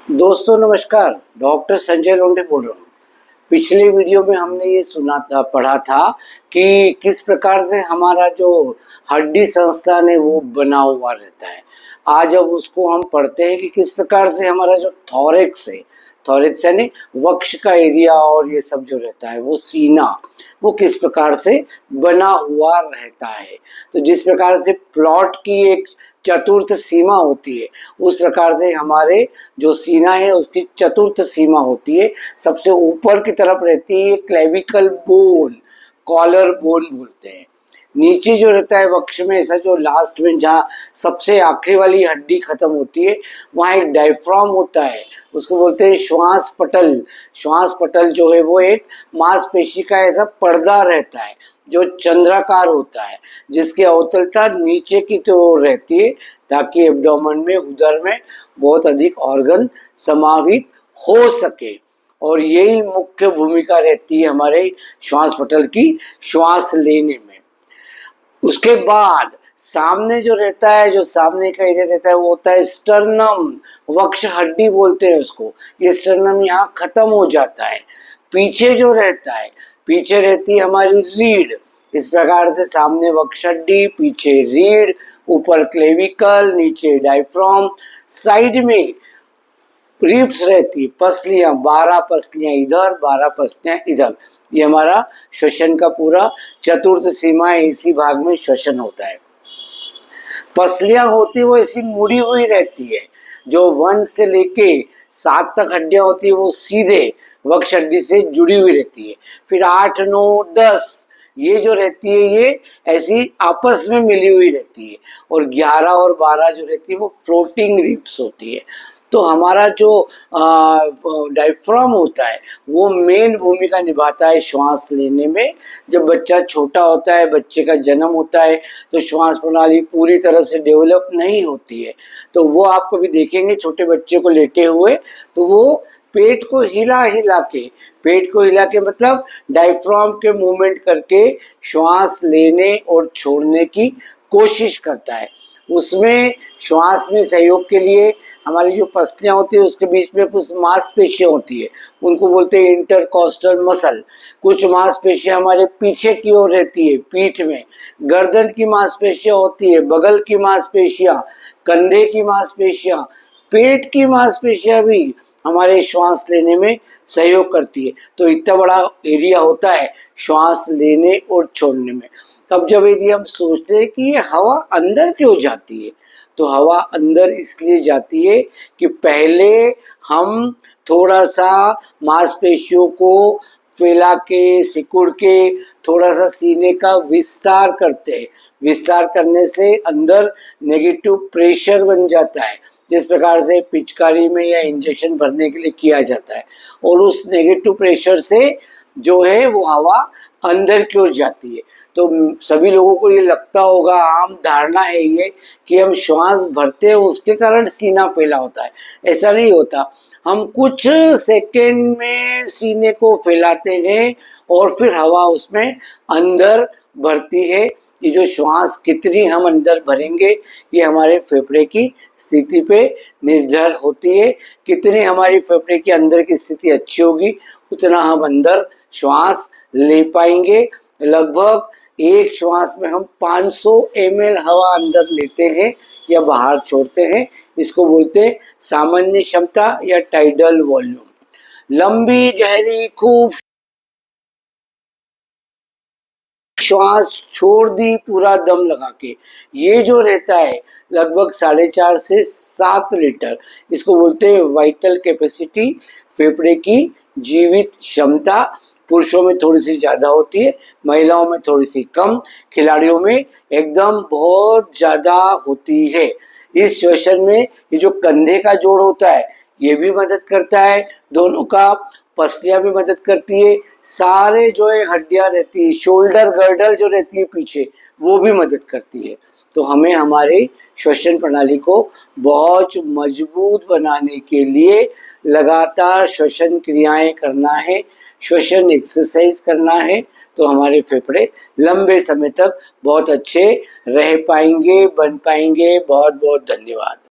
दोस्तों नमस्कार, डॉक्टर संजय लोंढे बोल रहा हूँ। पिछले वीडियो में हमने ये पढ़ा था कि किस प्रकार से हमारा जो हड्डी संस्थान है वो बना हुआ रहता है। आज अब उसको हम पढ़ते हैं कि किस प्रकार से हमारा जो थॉरेक्स यानी वक्ष का एरिया और ये सब जो रहता है वो सीना वो किस प्रकार से बना हुआ रहता है। तो जिस प्रकार से प्लॉट की एक चतुर्थ सीमा होती है, उस प्रकार से हमारे जो सीना है उसकी चतुर्थ सीमा होती है। सबसे ऊपर की तरफ रहती है क्लेविकल बोन, कॉलर बोन बोलते हैं। नीचे जो रहता है वक्ष में, ऐसा जो लास्ट में जहाँ सबसे आखिरी वाली हड्डी खत्म होती है, वहाँ एक डायफ्राम होता है, उसको बोलते हैं श्वास पटल। श्वास पटल जो है वो एक मांसपेशी का ऐसा पर्दा रहता है जो चंद्राकार होता है, जिसकी अवतलता नीचे की ओर रहती है ताकि एब्डोमेन में, उदर में बहुत अधिक ऑर्गन समावित हो सके। और यही मुख्य भूमिका रहती है हमारे श्वास पटल की श्वास लेने में। उसके बाद सामने जो रहता है, जो सामने का एरिया रहता है वो होता है स्टर्नम, वक्ष हड्डी बोलते हैं उसको। ये स्टर्नम यहाँ खत्म हो जाता है। पीछे जो रहता है, पीछे रहती है हमारी रीढ़। इस प्रकार से सामने वक्ष हड्डी, पीछे रीढ़, ऊपर क्लेविकल, नीचे डायफ्राम, साइड में रिब्स रहती है, पसलियां, 12 पसलियां इधर, 12 पसलियां इधर। ये हमारा श्वसन का पूरा चतुर्थ सीमा इसी भाग में श्वसन होता है। पसलियां होती है वो ऐसी मुड़ी हुई रहती है। जो 1 से लेके 7 तक हड्डियां होती है वो सीधे वक्ष हड्डी से जुड़ी हुई रहती है। फिर 8, 9, 10 ये जो रहती है ये ऐसी आपस में मिली हुई रहती है। और 11 और 12 जो रहती है वो फ्लोटिंग रिब्स होती है। तो हमारा जो डायफ्राम होता है वो मेन भूमिका निभाता है श्वास लेने में। जब बच्चा छोटा होता है, बच्चे का जन्म होता है, तो श्वास प्रणाली पूरी तरह से डेवलप नहीं होती है। तो वो आप कभी देखेंगे छोटे बच्चे को लेटे हुए, तो वो पेट को हिला के मतलब डायफ्राम के मूवमेंट करके श्वास लेने और छोड़ने की कोशिश करता है। उसमें श्वास में सहयोग के लिए हमारी जो पसलियां होती है उसके बीच में कुछ मांसपेशियां होती है, उनको बोलते हैं इंटरकॉस्टल मसल। कुछ मांसपेशियां हमारे पीछे की ओर रहती है, पीठ में। गर्दन की मांसपेशियां होती है, बगल की मांसपेशियां, कंधे की मांसपेशियां, पेट की मांसपेशियां भी हमारे श्वास लेने में सहयोग करती है। तो इतना बड़ा एरिया होता है श्वास लेने और छोड़ने में। तब जब यदि हम सोचते हैं कि ये हवा अंदर क्यों जाती है, तो हवा अंदर इसलिए जाती है कि पहले हम थोड़ा सा मांसपेशियों को फैला के, सिकुड़ के थोड़ा सा सीने का विस्तार करते हैं। विस्तार करने से अंदर नेगेटिव प्रेशर बन जाता है, जिस प्रकार से पिचकारी में या इंजेक्शन भरने के लिए किया जाता है। और उस नेगेटिव प्रेशर से जो है वो हवा अंदर की ओर जाती है। तो सभी लोगों को ये लगता होगा, आम धारणा है ये कि हम श्वास भरते हैं उसके कारण सीना फैला होता है। ऐसा नहीं होता। हम कुछ सेकेंड में सीने को फैलाते हैं और फिर हवा उसमें अंदर भरती है। ये जो श्वास कितनी हम अंदर भरेंगे ये हमारे फेफड़े की स्थिति पे निर्भर होती है। कितनी हमारी फेफड़े के अंदर की स्थिति अच्छी होगी उतना हम अंदर श्वास ले पाएंगे। लगभग एक श्वास में हम 500 ml हवा अंदर लेते हैं या बाहर छोड़ते हैं। इसको बोलते हैं सामान्य क्षमता या टाइडल वॉल्यूम। लंबी गहरी खूब श्वास छोड़ दी पूरा दम लगा के, ये जो रहता है लगभग 4.5 से 7 लीटर। इसको बोलते हैं वाइटल कैपेसिटी, फेफड़े की जीवित क्षमता। पुरुषों में थोड़ी सी ज़्यादा होती है, महिलाओं में थोड़ी सी कम, खिलाड़ियों में एकदम बहुत ज़्यादा होती है। इस श्वसन में ये जो कंधे का जोड़ होता है ये भी मदद करता है, दोनों का पसलियां भी मदद करती है। सारे जो है हड्डियां रहती है, शोल्डर गर्डल जो रहती है पीछे, वो भी मदद करती है। तो हमें हमारे श्वसन प्रणाली को बहुत मजबूत बनाने के लिए लगातार श्वसन क्रियाएं करना है, श्वसन एक्सरसाइज करना है। तो हमारे फेफड़े लंबे समय तक बहुत अच्छे रह पाएंगे, बन पाएंगे। बहुत बहुत धन्यवाद।